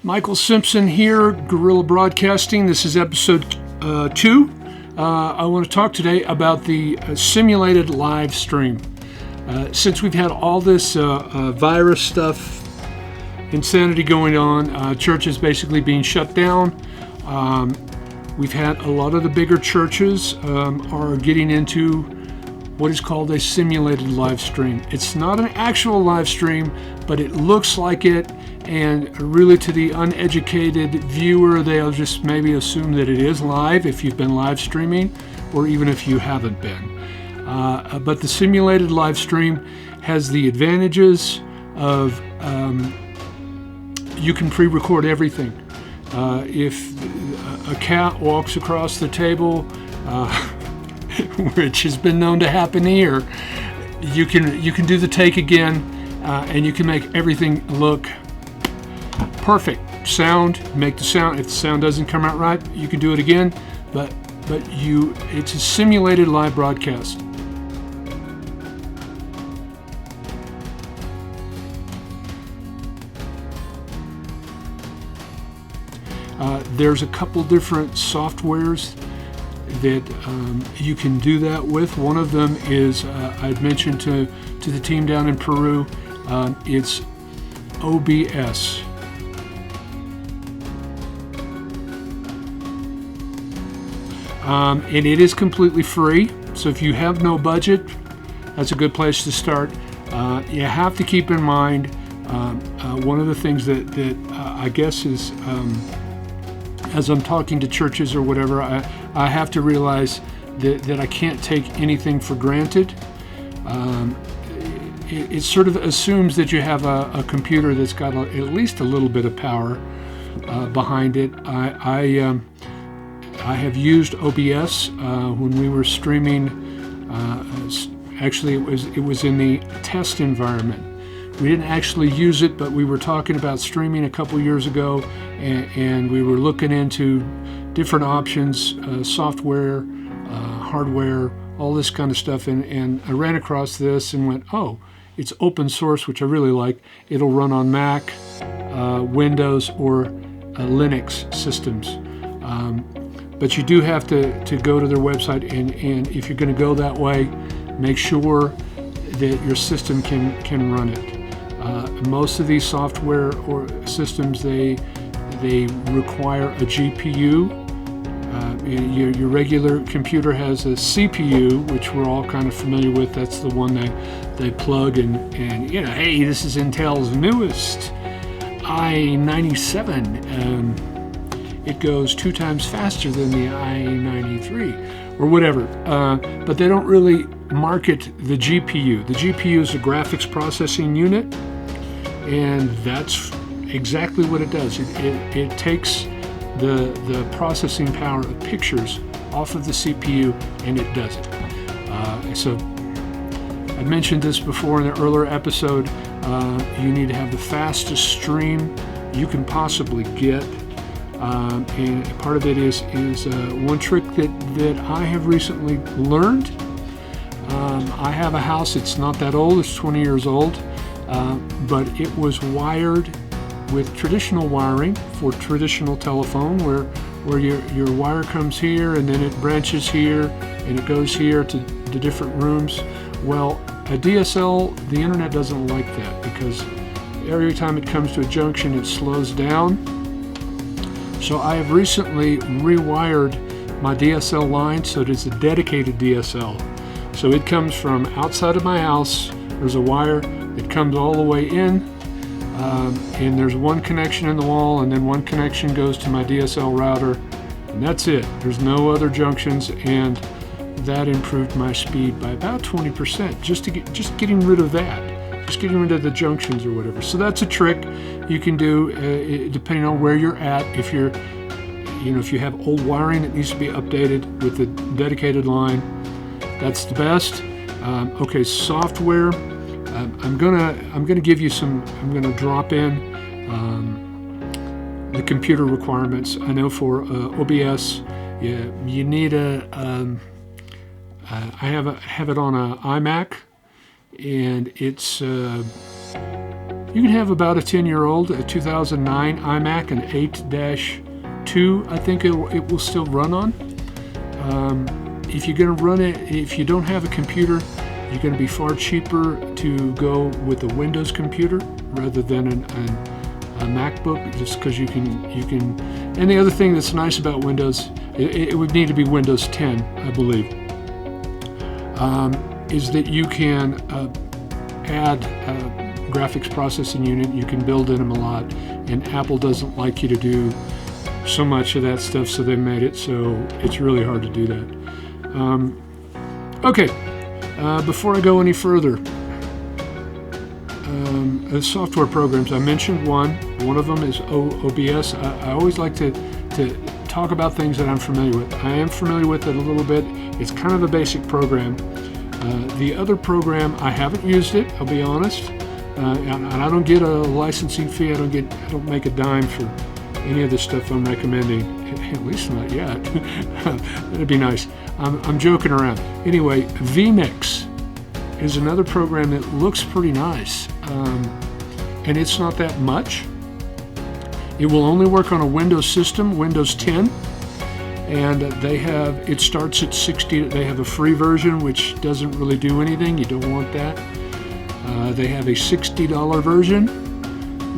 Michael Simpson here, Guerrilla Broadcasting. This is episode 2. I want to talk today about the simulated live stream. Since we've had all this virus stuff, insanity going on, churches basically being shut down, we've had a lot of the bigger churches are getting into what is called a simulated live stream. It's not an actual live stream, but it looks like it. And really, to the uneducated viewer, they'll just maybe assume that it is live if you've been live streaming, or even if you haven't been. But the simulated live stream has the advantages of you can pre-record everything. If a cat walks across the table, which has been known to happen here, you can do the take again, and you can make everything look perfect. Sound, make the sound. If the sound doesn't come out right, you can do it again. But it's a simulated live broadcast. There's a couple different softwares that you can do that with. One of them is I'd mentioned to the team down in Peru. It's OBS. And it is completely free, so if you have no budget, that's a good place to start. You have to keep in mind one of the things that I guess is, as I'm talking to churches or whatever, I have to realize that I can't take anything for granted. It sort of assumes that you have a computer that's got at least a little bit of power behind it. I have used OBS when we were streaming. Actually, it was in the test environment. We didn't actually use it, but we were talking about streaming a couple years ago, and we were looking into different options, software, hardware, all this kind of stuff. And I ran across this and went, oh, it's open source, which I really like. It'll run on Mac, Windows, or Linux systems. But you do have to go to their website, and if you're going to go that way, make sure that your system can run it. Most of these software or systems, they require a GPU. Your regular computer has a CPU, which we're all kind of familiar with. That's the one they plug and hey, this is Intel's newest i97. It goes 2 times faster than the i93 or whatever, but they don't really market the GPU. The GPU is a graphics processing unit, and that's exactly what it does. It takes the processing power of pictures off of the CPU, and it does it. So I mentioned this before in an earlier episode. You need to have the fastest stream you can possibly get. And part of it is one trick that I have recently learned. I have a house, it's not that old, it's 20 years old, but it was wired with traditional wiring for traditional telephone, where your wire comes here and then it branches here and it goes here to different rooms. Well, a DSL, the internet doesn't like that, because every time it comes to a junction it slows down. So I have recently rewired my DSL line so that it's a dedicated DSL. So it comes from outside of my house. There's a wire that comes all the way in, and there's one connection in the wall, and then one connection goes to my DSL router, and that's it. There's no other junctions, and that improved my speed by about 20%. Just getting rid of that. Just getting rid of the junctions or whatever. So that's a trick you can do depending on where you're at. If you have old wiring that needs to be updated with the dedicated line, that's the best. Okay, software. I'm gonna give you some. I'm gonna drop in the computer requirements. I know for OBS, you need a. I have it on a iMac. And it's You can have about a 10-year-old, a 2009 iMac, an 8-2, I think it will still run on. If you're going to run it, if you don't have a computer, you're going to be far cheaper to go with a Windows computer rather than a MacBook, just because you can. And the other thing that's nice about Windows, it would need to be Windows 10, I believe, is that you can add graphics processing unit. You can build in them a lot, and Apple doesn't like you to do so much of that stuff, so they made it so it's really hard to do that. Okay, before I go any further, the software programs, I mentioned one of them is OBS. I always like to talk about things that I'm familiar with. I am familiar with it a little bit. It's kind of a basic program. The other program, I haven't used it, I'll be honest, and I don't get a licensing fee. I don't make a dime for any of the stuff I'm recommending, at least not yet. That'd be nice. I'm joking around. Anyway, vMix is another program that looks pretty nice, and it's not that much. It will only work on a Windows system, Windows 10, and it starts at 60. They have a free version, which doesn't really do anything. You don't want that. They have a $60 version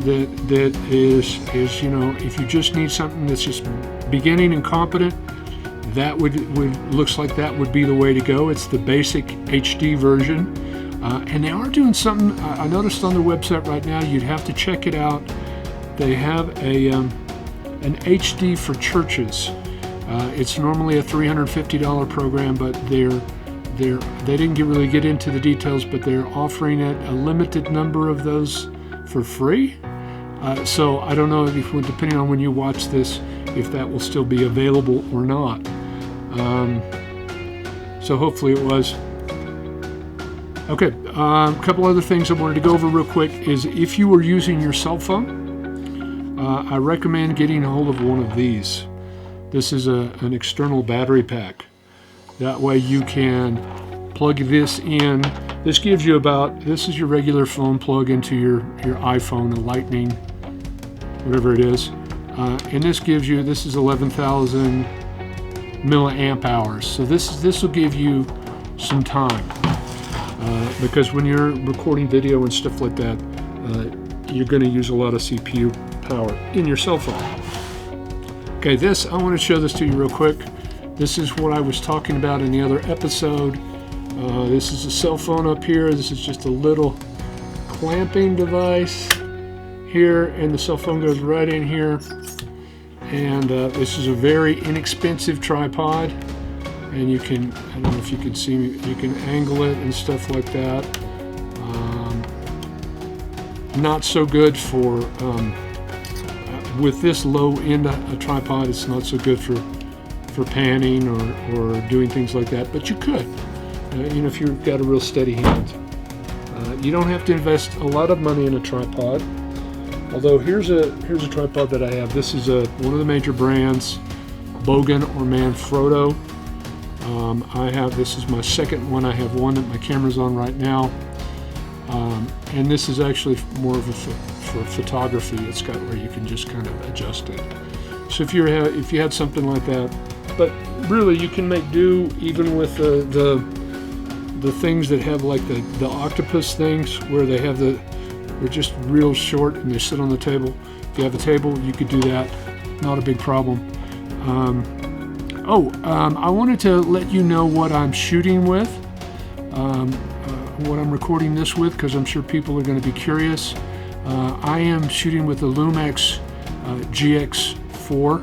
that is if you just need something that's just beginning and competent, that looks like that would be the way to go. It's the basic HD version, and they are doing something. I noticed on their website right now. You'd have to check it out. They have an HD for churches. It's normally a $350 program, but they didn't really get into the details, but they're offering it a limited number of those for free. So I don't know depending on when you watch this, if that will still be available or not. So hopefully it was. Okay, a couple other things I wanted to go over real quick is if you were using your cell phone, I recommend getting a hold of one of these. This is an external battery pack. That way you can plug this in. This gives you this is your regular phone plug into your iPhone, a Lightning, whatever it is. And this is 11,000 milliamp hours. So this will give you some time. Because when you're recording video and stuff like that, you're going to use a lot of CPU power in your cell phone. Okay, I want to show this to you real quick. This is what I was talking about in the other episode. This is a cell phone up here. This is just a little clamping device here, and the cell phone goes right in here. And this is a very inexpensive tripod, and I don't know if you can see me, you can angle it and stuff like that. Not so good for, with this low end a tripod, it's not so good for panning or doing things like that, but you could, if you've got a real steady hand. You don't have to invest a lot of money in a tripod. Although here's a tripod that I have. This is one of the major brands, Bogan or Manfrotto. This is my second one. I have one that my camera's on right now, and this is actually more of for photography. It's got where you can just kind of adjust it. So if you had something like that, but really you can make do even with the things that have like the octopus things where they're just real short and they sit on the table. If you have a table, you could do that. Not a big problem. I wanted to let you know what I'm shooting with, what I'm recording this with, because I'm sure people are going to be curious. I am shooting with the Lumix GX4,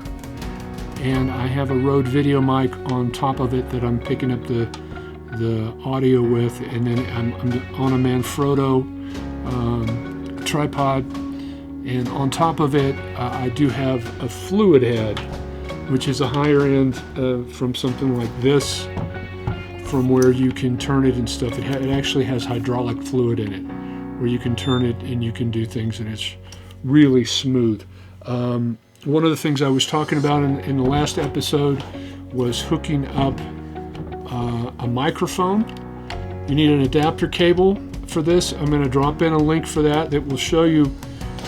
and I have a Rode video mic on top of it that I'm picking up the audio with, and then I'm on a Manfrotto tripod, and on top of it I do have a fluid head, which is a higher end from something like this, from where you can turn it and stuff. It actually has hydraulic fluid in it, where you can turn it and you can do things, and it's really smooth. One of the things I was talking about in the last episode was hooking up a microphone. You need an adapter cable for this. I'm going to drop in a link for that will show you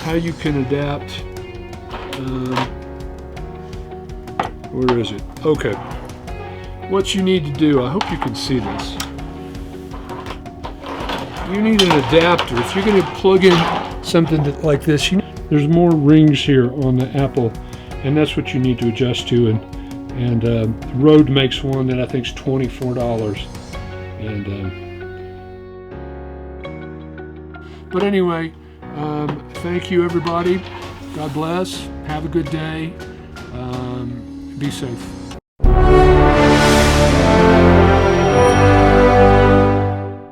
how you can adapt. Where is it? Okay. What you need to do, I hope you can see this. You need an adapter. If you're going to plug in something like this, there's more rings here on the Apple, and that's what you need to adjust to. And Rode makes one that I think is $24. But anyway, thank you everybody. God bless. Have a good day. Be safe.